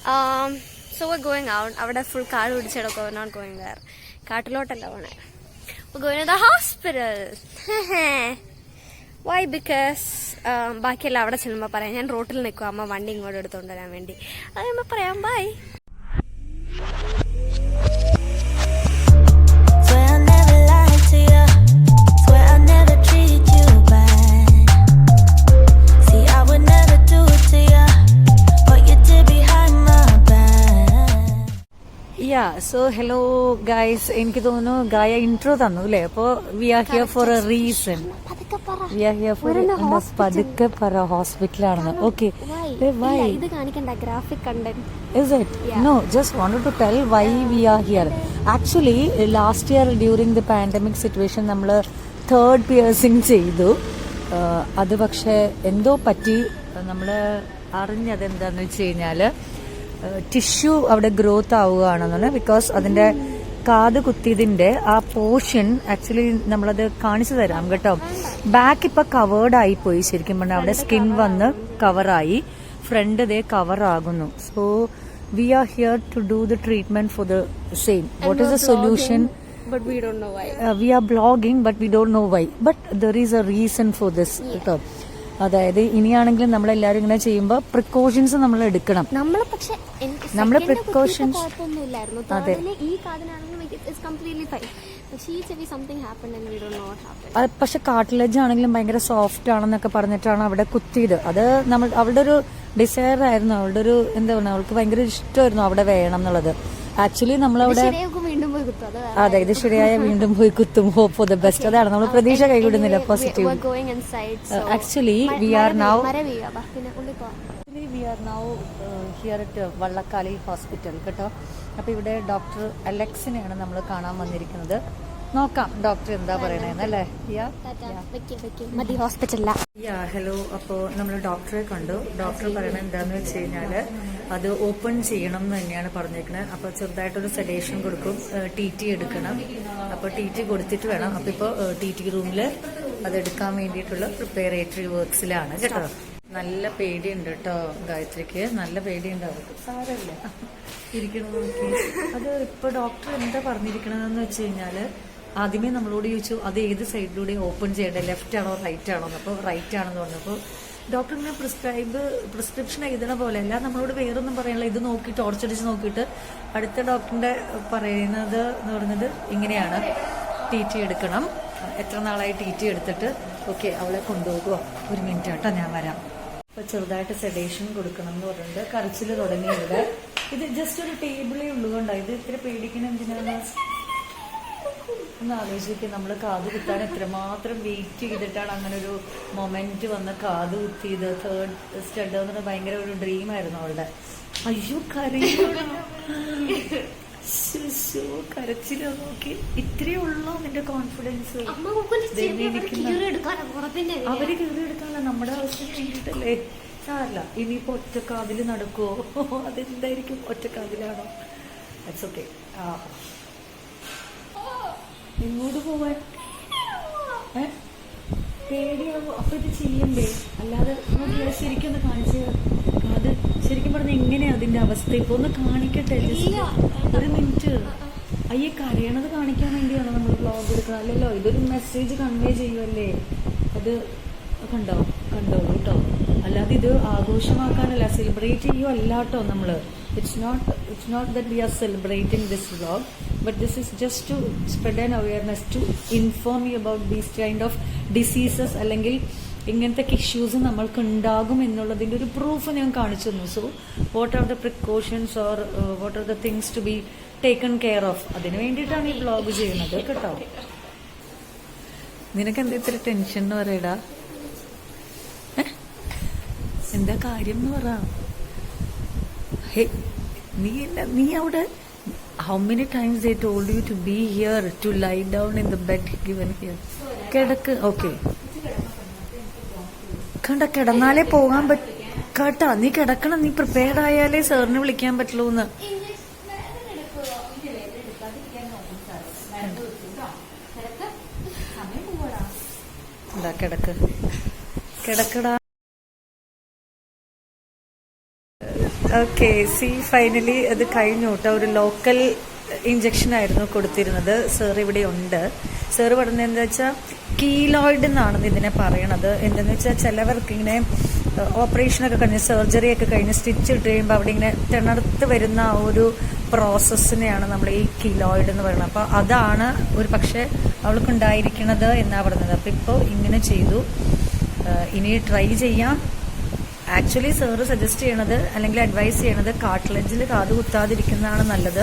So we're going out. അവിടെ full കാട് പിടിച്ചെടുക്കും. We're not going there. കാട്ടിലോട്ടല്ല പോണേ. We're going to the hospital. Why? Because ബാക്കിയെല്ലാം അവിടെ ചെല്ലുമ്പോൾ പറയാം. ഞാൻ റോട്ടിൽ നിൽക്കും, അമ്മ വണ്ടി ഇങ്ങോട്ട് എടുത്തുകൊണ്ട് വരാൻ വേണ്ടി. അത് നമ്മൾ പറയാം. ബൈ. സോ ഹലോ ഗൈസ്, എനിക്ക് തോന്നുന്നു ഗായ ഇൻട്രോ തന്നു അല്ലേ? അപ്പോ we are here for a reason. We are here for പതുക്കെ പറ ഹോസ്പിറ്റലാണെന്ന്. ഓക്കെ, ഇത് കാണിക്കണ്ട graphic content. Is it? Yeah. No, just wanted to tell why we are here. Actually, last year during the pandemic situation, നമ്മൾ third piercing ചെയ്തു. അത് പക്ഷെ എന്തോ പറ്റി നമ്മൾ അറിഞ്ഞത് എന്താന്ന് വെച്ച് കഴിഞ്ഞാല് ടിഷ്യൂ അവിടെ ഗ്രോത്ത് ആവുകയാണെന്നാണ്. ബിക്കോസ് അതിന്റെ കാത് കുത്തിയതിന്റെ ആ പോർഷൻ ആക്ച്വലി നമ്മളത് കാണിച്ചു തരാം കേട്ടോ. ബാക്ക് ഇപ്പൊ കവേർഡ് ആയി പോയി, ശരിക്കും പറഞ്ഞാൽ അവിടെ സ്കിൻ വന്ന് കവറായി, ഫ്രണ്ട് ഇതേ കവർ ആകുന്നു. So we are here to do the treatment for the same. What is the solution? But we don't know why. We are blogging, but we don't know why. But there is a reason for this. കേട്ടോ, അതായത് ഇനിയാണെങ്കിലും നമ്മളെല്ലാരും ഇങ്ങനെ ചെയ്യുമ്പോൾ precautions നമ്മൾ എടുക്കണം. നമ്മള് precautions അതെ. പക്ഷെ കാർട്ടിലേജ് ആണെങ്കിലും ഭയങ്കര സോഫ്റ്റ് ആണെന്നൊക്കെ പറഞ്ഞിട്ടാണ് അവിടെ കുത്തിയത്. അത് നമ്മൾ അവളുടെ ഒരു ഡിസയർ ആയിരുന്നു, അവളുടെ ഒരു എന്താ പറയുക, അവൾക്ക് ഭയങ്കര ഇഷ്ടമായിരുന്നു അവിടെ വേണം എന്നുള്ളത്. ആക്ച്വലി നമ്മളവിടെ അതെ, ഇത് ശരിയായ വീണ്ടും പോയി കുത്തും. Hope for the best. അതാണ് നമ്മൾ പ്രതീക്ഷ കൈവിടുന്നില്ല. Positive. Actually we are now here at Vallakkali hospital കേട്ടോ. അപ്പൊ ഇവിടെ ഡോക്ടർ അലക്സിനെയാണ് നമ്മൾ കാണാൻ വന്നിരിക്കുന്നത്. നോക്കാം ഡോക്ടർ എന്താ പറയണേന്നല്ലേ. ഹലോ, അപ്പോ നമ്മൾ ഡോക്ടറെ കണ്ടു. ഡോക്ടർ പറയണത് എന്താന്ന് വെച്ച് കഴിഞ്ഞാല് അത് ഓപ്പൺ ചെയ്യണം എന്ന് തന്നെയാണ് പറഞ്ഞേക്കുന്നത്. അപ്പൊ ചെറുതായിട്ടൊരു സെഡേഷൻ കൊടുക്കും, TT എടുക്കണം. അപ്പൊ TT കൊടുത്തിട്ട് വേണം. അപ്പൊ ഇപ്പൊ TT റൂമില് അതെടുക്കാൻ വേണ്ടിയിട്ടുള്ള പ്രിപ്പയറേറ്ററി വർക്ക്സിലാണ് കേട്ടോ. നല്ല പേടിയുണ്ട് കേട്ടോ ഗായത്രിക്ക്, നല്ല പേടിയുണ്ട്. അവർക്ക് സാരമില്ല, ഇരിക്കണം നോക്കി. അത് ഇപ്പൊ ഡോക്ടർ എന്താ പറഞ്ഞിരിക്കണതെന്ന് വെച്ച് കഴിഞ്ഞാല് ആദ്യമേ നമ്മളോട് ചോദിച്ചു അത് ഏത് സൈഡിലൂടെ ഓപ്പൺ ചെയ്യേണ്ടത്, ലെഫ്റ്റ് ആണോ റൈറ്റ് ആണോ? അപ്പോൾ റൈറ്റ് ആണെന്ന് പറഞ്ഞപ്പോൾ ഡോക്ടർ ഇങ്ങനെ പ്രിസ്ക്രിപ്ഷൻ എഴുതണ പോലെ അല്ല, നമ്മളോട് വേറൊന്നും പറയാനില്ല. ഇത് നോക്കി ടോർച്ചടിച്ച് നോക്കിയിട്ട് അടുത്ത ഡോക്ടറിന്റെ പറയുന്നത് എന്ന് പറയുന്നത് ഇങ്ങനെയാണ്, TT എടുക്കണം. എത്ര നാളായി TT എടുത്തിട്ട്? ഓക്കെ, അവളെ കൊണ്ടുപോകുമോ? ഒരു മിനിറ്റ് കേട്ടോ, ഞാൻ വരാം. അപ്പൊ ചെറുതായിട്ട് സെഡേഷൻ കൊടുക്കണം എന്ന് പറഞ്ഞിട്ട് കരച്ചിൽ തുടങ്ങിയത്. ഇത് ജസ്റ്റ് ഒരു ടേബിളേ ഉള്ളതുകൊണ്ടാ. ഇത് ഇത്ര പേടിക്കണം എന്തിനാണ് ഒന്ന് ആലോചിക്കുക. നമ്മൾ കാത് കുത്താൻ എത്രമാത്രം വെയിറ്റ് ചെയ്തിട്ടാണ് അങ്ങനെ ഒരു മൊമെന്റ് വന്ന് കാത് കുത്തിയത്. തേർഡ് സ്റ്റഡ് എന്ന് ഭയങ്കര ഒരു ഡ്രീം ആയിരുന്നു അവളുടെ. അയ്യോ കരച്ചിലോ നോക്കി. ഇത്രയേ ഉള്ളൂ നിന്റെ കോൺഫിഡൻസ്. അവര് കീറി എടുക്കാനല്ല, നമ്മുടെ ആവശ്യം വേണ്ടിയിട്ടല്ലേ. സാരല്ല, ഇനിയിപ്പോ ഒറ്റക്കാതില് നടക്കുവോ? അതെന്തായിരിക്കും, ഒറ്റക്കാതിലാണോ? It's okay. എങ്ങോട്ട് പോവാൻ പേടിയാവോ? അപ്പൊ ഇത് ചെയ്യണ്ടേ? അല്ലാതെ ശരിക്കും ഒന്ന് കാണിച്ച് അത് ശരിക്കും പറഞ്ഞ എങ്ങനെയാ അതിന്റെ അവസ്ഥ? ഇപ്പൊ ഒന്ന് കാണിക്കട്ടെ, ഒരു മിനിറ്റ്. അയ്യെ, കരയണത് കാണിക്കാൻ വേണ്ടിയാണോ നമ്മൾ വ്ളോഗ് എടുക്കണം? അല്ലല്ലോ, ഇതൊരു മെസ്സേജ് കൺവേ ചെയ്യുമല്ലേ. അത് കണ്ടോളൂ കേട്ടോ. അല്ലാതെ ഇത് ആഘോഷമാക്കാനല്ല, സെലിബ്രേറ്റ് ചെയ്യുമല്ല കേട്ടോ നമ്മള്. It's not that we are celebrating this vlog, but this is just to spread an awareness, to inform you about these kind of diseases അല്ലെങ്കിൽ ഇങ്ങനത്തെ ഇഷ്യൂസ് നമ്മൾക്ക് ഉണ്ടാകും എന്നുള്ളതിന്റെ ഒരു പ്രൂഫ് ഞാൻ കാണിച്ചു തന്നു. So what are the precautions or what are the things to be taken care of, അതിന് വേണ്ടിയിട്ടാണ് ഈ വ്ലോഗ് ചെയ്യുന്നത് കേട്ടോ. നിനക്ക് എന്താ ഇത്ര ടെൻഷൻ എന്ന് പറയടാ? എന്താ കാര്യം എന്ന് പറ. നീ അവിടെ how many times they told you to be here, to lie down in the bed given here? കിടക്ക്. ഓക്കെ, കിടന്നാലേ പോകാൻ കേട്ടാ. നീ കിടക്കണം, നീ പ്രിപ്പയർഡ് ആയാലേ സാറിനെ വിളിക്കാൻ പറ്റുള്ളൂ എന്ന്. എന്താ കിടക്കടാ. ഓക്കെ സി ഫൈനലി അത് കഴിഞ്ഞു കേട്ടോ. ഒരു ലോക്കൽ ഇഞ്ചക്ഷൻ ആയിരുന്നു കൊടുത്തിരുന്നത്. സാർ ഇവിടെ ഉണ്ട്. സാറ് പറഞ്ഞത് എന്താ വെച്ചാൽ കീലോയിഡ് എന്നാണ് ഇതിനെ പറയണത്. എന്താണെന്ന് വെച്ചാൽ ചിലവർക്ക് ഇങ്ങനെ ഓപ്പറേഷനൊക്കെ കഴിഞ്ഞ് സർജറി ഒക്കെ കഴിഞ്ഞ് സ്റ്റിച്ച് ഇട്ട് കഴിയുമ്പോൾ അവിടെ ഇങ്ങനെ തിണർത്ത് വരുന്ന ആ ഒരു പ്രോസസ്സിനെയാണ് നമ്മൾ ഈ കീലോയിഡ് എന്ന് പറയുന്നത്. അപ്പോൾ അതാണ് ഒരു പക്ഷേ അവൾക്ക് ഉണ്ടായിരിക്കണത് എന്നാണ് പറഞ്ഞത്. അപ്പോൾ ഇപ്പോൾ ഇങ്ങനെ ചെയ്തു. ഇനി ട്രൈ ചെയ്യാം. ആക്ച്വലി സാറ് സജസ്റ്റ് ചെയ്യണത് അല്ലെങ്കിൽ അഡ്വൈസ് ചെയ്യണത് കാർട്ടിലേജിൽ കാത് കുത്താതിരിക്കുന്നതാണ് നല്ലത്.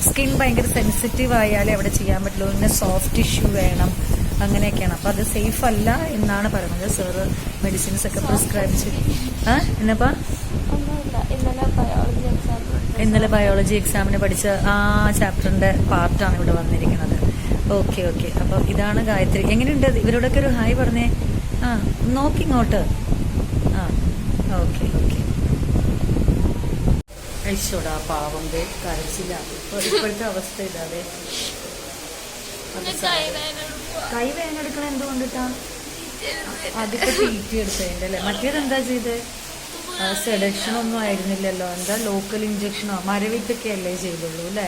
സ്കിൻ ഭയങ്കര സെൻസിറ്റീവ് ആയാലേ അവിടെ ചെയ്യാൻ പറ്റുള്ളൂ. പിന്നെ സോഫ്റ്റ് ടിഷ്യൂ വേണം, അങ്ങനെയൊക്കെയാണ്. അപ്പോൾ അത് സേഫ് അല്ല എന്നാണ് പറയുന്നത്. സാറ് മെഡിസിൻസ് ഒക്കെ പ്രിസ്ക്രൈബ് ചെയ്യും. എന്നപ്പാ ഇന്നലെ ബയോളജി എക്സാമിന് പഠിച്ച ആ ചാപ്റ്ററിന്റെ പാർട്ടാണ് ഇവിടെ വന്നിരിക്കുന്നത്. Okay okay. അപ്പോൾ ഇതാണ് ഗായത്രി. എങ്ങനെയുണ്ട്? ഇവരോടൊക്കെ ഒരു ഹായ് പറഞ്ഞേ. നോക്കിങ്ങോട്ട്. Okay okay. അയച്ചോടാ പാവം കരച്ചില്ല. ഇപ്പോഴത്തെ അവസ്ഥ ഇതാതെ. കൈ വേദന എടുക്കണ എന്തുകൊണ്ടിട്ടാ? അതിപ്പോ തീറ്റി എടുത്തതിന്റെ അല്ലേ? മറ്റേതെന്താ ചെയ്ത്? സെഡക്ഷൻ ഒന്നും ആയിരുന്നില്ലല്ലോ. എന്താ ലോക്കൽ ഇഞ്ചക്ഷനോ മരവിപ്പൊക്കെ അല്ലേ ചെയ്തുള്ളൂ അല്ലേ?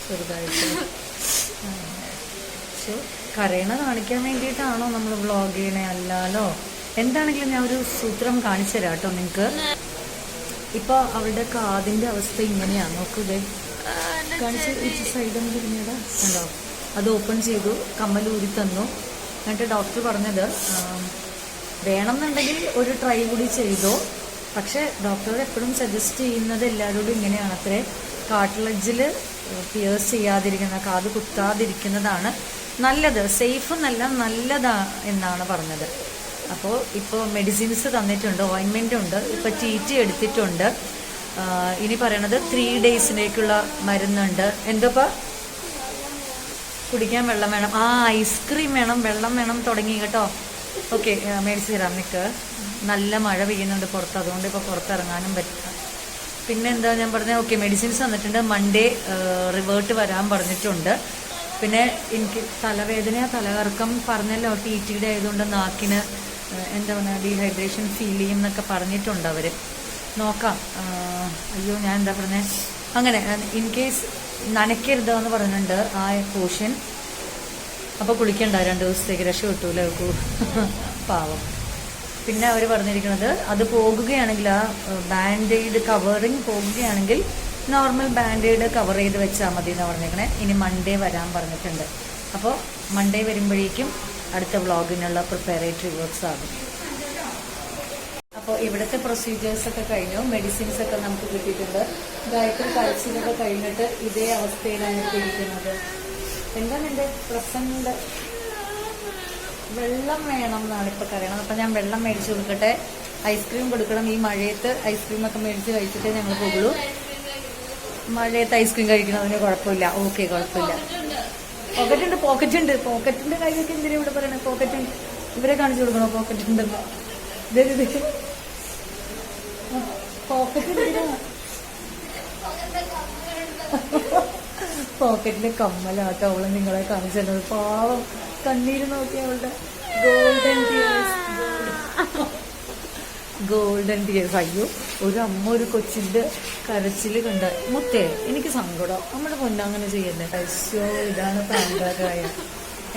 ചെറുതായിട്ട്. പക്ഷെ കരയണ കാണിക്കാൻ വേണ്ടിയിട്ടാണോ നമ്മൾ വ്ളോഗ് ചെയ്യണേ? അല്ലാലോ. എന്താണെങ്കിലും ഞാൻ ഒരു സൂത്രം കാണിച്ചു തരാം കേട്ടോ നിങ്ങൾക്ക്. ഇപ്പൊ അവളുടെ കാതിന്റെ അവസ്ഥ ഇങ്ങനെയാ. നോക്കൂതേ കാണിച്ച് സൈഡൊന്നും തിരിഞ്ഞടാ കണ്ടോ? അത് ഓപ്പൺ ചെയ്തു, കമ്മൽ ഊരി തന്നു. എന്നിട്ട് ഡോക്ടർ പറഞ്ഞത് വേണമെന്നുണ്ടെങ്കിൽ ഒരു ട്രൈ കൂടി ചെയ്തോ. പക്ഷെ ഡോക്ടർ എപ്പോഴും സജസ്റ്റ് ചെയ്യുന്നത് എല്ലാവരോടും ഇങ്ങനെയാണ് അത്രേ, കാർട്ടിലേജിൽ പിയേഴ്സ് ചെയ്യാതിരിക്കുന്ന, കാത് കുത്താതിരിക്കുന്നതാണ് നല്ലത്. സേഫ് എന്നല്ല, നല്ലതാ എന്നാണ് പറഞ്ഞത്. അപ്പോൾ ഇപ്പോൾ മെഡിസിൻസ് തന്നിട്ടുണ്ട്, ഓയിൻമെൻ്റ് ഉണ്ട്, ഇപ്പോൾ TT എടുത്തിട്ടുണ്ട്. ഇനി പറയണത് 3 ഡേയ്സിലേക്കുള്ള മരുന്നുണ്ട്. എന്തോപ്പാ? കുടിക്കാൻ വെള്ളം വേണം. ഐസ്ക്രീം വേണം, വെള്ളം വേണം തുടങ്ങി കേട്ടോ. ഓക്കെ, മേടിച്ച് തരാം നിൽക്ക്. നല്ല മഴ പെയ്യുന്നുണ്ട് പുറത്ത്, അതുകൊണ്ട് ഇപ്പോൾ പുറത്തിറങ്ങാനും പറ്റില്ല. പിന്നെ എന്താ ഞാൻ പറഞ്ഞത്? ഓക്കെ, മെഡിസിൻസ് തന്നിട്ടുണ്ട്. മൺഡേ റിവേർട്ട് വരാൻ പറഞ്ഞിട്ടുണ്ട്. പിന്നെ എനിക്ക് തലവേദന, തലകറക്കം പറഞ്ഞല്ലോ, TTയുടെ ആയതുകൊണ്ട് നാക്കിന് എന്താ പറയുക ഡീഹൈഡ്രേഷൻ ഫീൽ ചെയ്യും എന്നൊക്കെ പറഞ്ഞിട്ടുണ്ട് അവർ. നോക്കാം. അയ്യോ ഞാൻ എന്താ പറഞ്ഞത്, അങ്ങനെ ഇൻ കേസ് നനയ്ക്കരുതെന്ന് പറഞ്ഞിട്ടുണ്ട് ആ പോർഷൻ. അപ്പോൾ കുളിക്കണ്ട 2 ദിവസത്തേക്ക്, രക്ഷപ്പെട്ടൂല പാവം. പിന്നെ അവർ പറഞ്ഞിരിക്കുന്നത് അത് പോകുകയാണെങ്കിൽ, ആ ബാൻഡെയ്ഡ് കവറിങ് പോകുകയാണെങ്കിൽ നോർമൽ ബാൻഡെയ്ഡ് കവർ ചെയ്ത് വെച്ചാൽ മതി എന്ന് പറഞ്ഞിരിക്കണേ. ഇനി മൺഡേ വരാൻ പറഞ്ഞിട്ടുണ്ട്. അപ്പോൾ മൺഡേ വരുമ്പോഴേക്കും അടുത്ത വ്ളോഗിനുള്ള പ്രിപ്പറേറ്ററി വർക്ക്സ് ആകും. അപ്പോൾ ഇവിടുത്തെ പ്രൊസീജിയേഴ്സൊക്കെ കഴിഞ്ഞു, മെഡിസിൻസ് ഒക്കെ നമുക്ക് കിട്ടിയിട്ടുണ്ട്. ഗായത്രി കരച്ചിലൊക്കെ കഴിഞ്ഞിട്ട് ഇതേ അവസ്ഥയിലാണ് ഇരിക്കുന്നത്. എന്താണ് എൻ്റെ പ്രസന്റ്? വെള്ളം വേണം എന്നാണ് ഇപ്പോൾ കരയണം. അപ്പം ഞാൻ വെള്ളം മേടിച്ച് കൊടുക്കട്ടെ, ഐസ്ക്രീം കൊടുക്കണം. ഈ മഴയത്ത് ഐസ്ക്രീമൊക്കെ മേടിച്ച് കഴിച്ചിട്ടേ ഞങ്ങൾ പോകുള്ളൂ. മഴയത്ത് ഐസ്ക്രീം കഴിക്കണതിന് കുഴപ്പമില്ല. ഓക്കെ, കുഴപ്പമില്ല. പോക്കറ്റുണ്ട്. പോക്കറ്റിന്റെ കാര്യമൊക്കെ എന്തിനാ ഇവിടെ പറയണേ? പോക്കറ്റ് ഇവരെ കാണിച്ചു കൊടുക്കണോ? പോക്കറ്റ് ഉണ്ടെന്ന്. പോക്കറ്റ് എന്തിനാ? പോക്കറ്റിലെ കമ്മലാട്ടോ അവള് നിങ്ങളെ കാണിച്ചു തന്നത്. പാവം കണ്ണീര് നോക്കി അവളുടെ ഗോൾഡൻ ടീയേഴ്സ്. അയ്യോ, ഒരു അമ്മ ഒരു കൊച്ചിന്റെ കരച്ചില് കണ്ട മുത്തേ, എനിക്ക് സങ്കടം. നമ്മുടെ പൊന്നങ്ങനെ ചെയ്യണ്ടേ? അയ്യോ, ഇതാണ് പ്രാന്തകായ.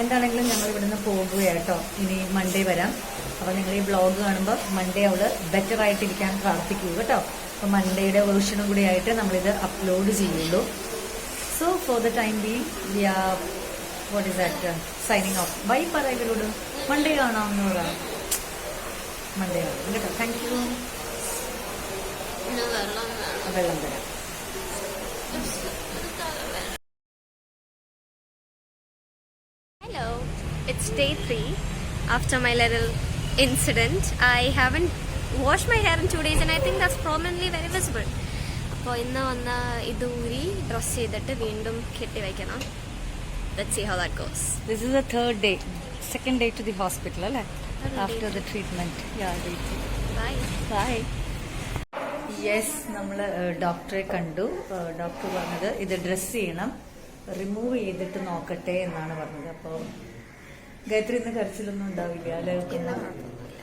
എന്താണെങ്കിലും ഞങ്ങൾ ഇവിടുന്ന് പോകുകയാട്ടോ. ഇനി മൺഡേ വരാം. അപ്പോൾ നിങ്ങൾ ഈ വ്ളോഗ് കാണുമ്പോൾ മൺഡേ അവള് ബെറ്റർ ആയിട്ടിരിക്കാൻ പ്രാർത്ഥിക്കൂ കേട്ടോ. അപ്പോൾ മൺഡേയുടെ വേർഷനും കൂടി ആയിട്ട് നമ്മളിത് അപ്ലോഡ് ചെയ്യുള്ളൂ. So for the time be we are what is that signing off. Bye പറ ഇവരോട്. മൺഡേ കാണാമെന്ന് പറയാം. മൺഡേ കാണാം കേട്ടോ. Thank you. വെള്ളം തരാം. Hello, it's day 3 after my little incident. I haven't washed my hair in 2 days and I think that's prominently very visible. അപ്പോൾ ഇന്ന് വന്ന ഇത് ഊരി ഡ്രസ് ചെയ്തിട്ട് വീണ്ടും കെട്ടി വയ്ക്കണം. Let's see how that goes. This is the third day, second day to the hospital, അല്ലേ? After the treatment. Yeah, Bye. Bye. Yes, നമ്മൾ ഡോക്ടറെ കണ്ടു. ഡോക്ടർ പറഞ്ഞത് ഇത് ഡ്രസ് ചെയ്യണം, റിമൂവ് ചെയ്തിട്ട് നോക്കട്ടെ എന്നാണ് പറഞ്ഞത്. അപ്പോൾ ഗായത്രി ഇന്ന് കരച്ചിലൊന്നും ഉണ്ടാവില്ല അല്ലേ?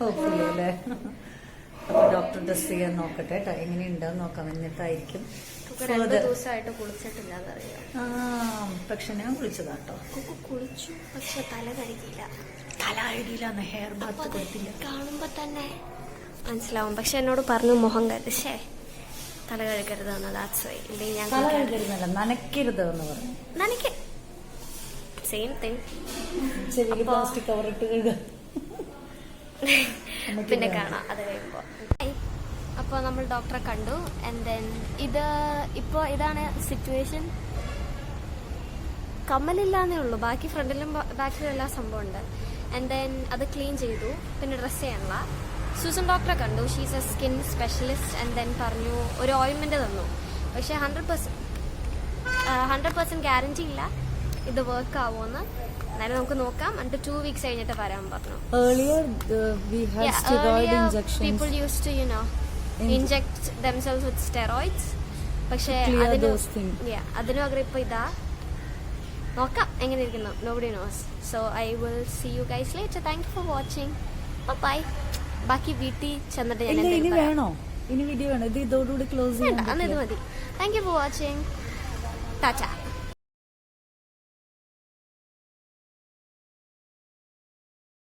ഹോപ്പ്ഫുള്ളി അല്ലേ? അപ്പൊ ഡോക്ടർ ഡ്രസ് ചെയ്യാൻ നോക്കട്ടെ കേട്ടോ, എങ്ങനെയുണ്ടാവും നോക്കാം, എന്നിട്ടായിരിക്കും. 2 ദിവസമായിട്ട് കുളിച്ചിട്ടില്ലാന്നറിയാം. പക്ഷെ ഞാൻ കുളിച്ചതാട്ടോ. കുളിച്ചു, പക്ഷെ തല കഴുകിയില്ല. തല കഴുകിയില്ല, ഹെയർ ബാത്ത് കൊടുത്തില്ല. കാണുമ്പോ തന്നെ മനസ്സിലാവും. പക്ഷെ എന്നോട് പറഞ്ഞു മുഖം കരുതേ തല കഴുകരുതെന്ന്. That's why. ഇല്ലെങ്കിൽ ഞാൻ തല കഴുകരുതല്ല, നനയ്ക്കരുത് എന്ന് പറഞ്ഞു. നനയ്ക്ക് സെയിം തിങ്. ചെവിയിൽ പ്ലാസ്റ്റിക് കവർ ഇട്ട് കഴുകുക. പിന്നെ കാണാം അത് കഴിയുമ്പോ. അപ്പോൾ നമ്മൾ ഡോക്ടറെ കണ്ടു. ആൻഡ് ദെൻ ഇതാണ് സിറ്റുവേഷൻ. കമ്മലില്ലാന്നേ ഉള്ളൂ, ബാക്കി ഫ്രണ്ടിലും ബാക്കിലും എല്ലാ സംഭവം ഉണ്ട്. ആൻഡ് ദെൻ അത് ക്ലീൻ ചെയ്തു. പിന്നെ ഡ്രസ്സ് ചെയ്യാനുള്ള സൂസൻ ഡോക്ടറെ കണ്ടു. She's A skin specialist. And then പറഞ്ഞു ഒരു ഓയിൻമെന്റ് തന്നു. പക്ഷെ 100% ഗ്യാരണ്ടി ഇല്ല ഇത് വർക്ക് ആവുമെന്ന്. എന്നാലും നമുക്ക് നോക്കാം. എന്നിട്ട് 2 weeks കഴിഞ്ഞിട്ട് വരാൻ പറഞ്ഞു. Earlier we had steroid injections. People used to inject themselves with steroids. പക്ഷെ അതിനും അഗ്രം ഇപ്പൊ ഇതാ. നോക്കാം എങ്ങനെ ഇരിക്കുന്നു. Nobody knows. So I will see you guys later. Thank you for watching. Bye. ബാക്കി വീട്ടിൽ ചെന്നിട്ട് ഞാൻ ഇനി വേണോ? ഇനി വീഡിയോ വേണോ? ഇത് ഇതോടുകൂടി ക്ലോസ് ചെയ്യാം. അന്ന് ഇത് മതി. Thank you for watching. Tata.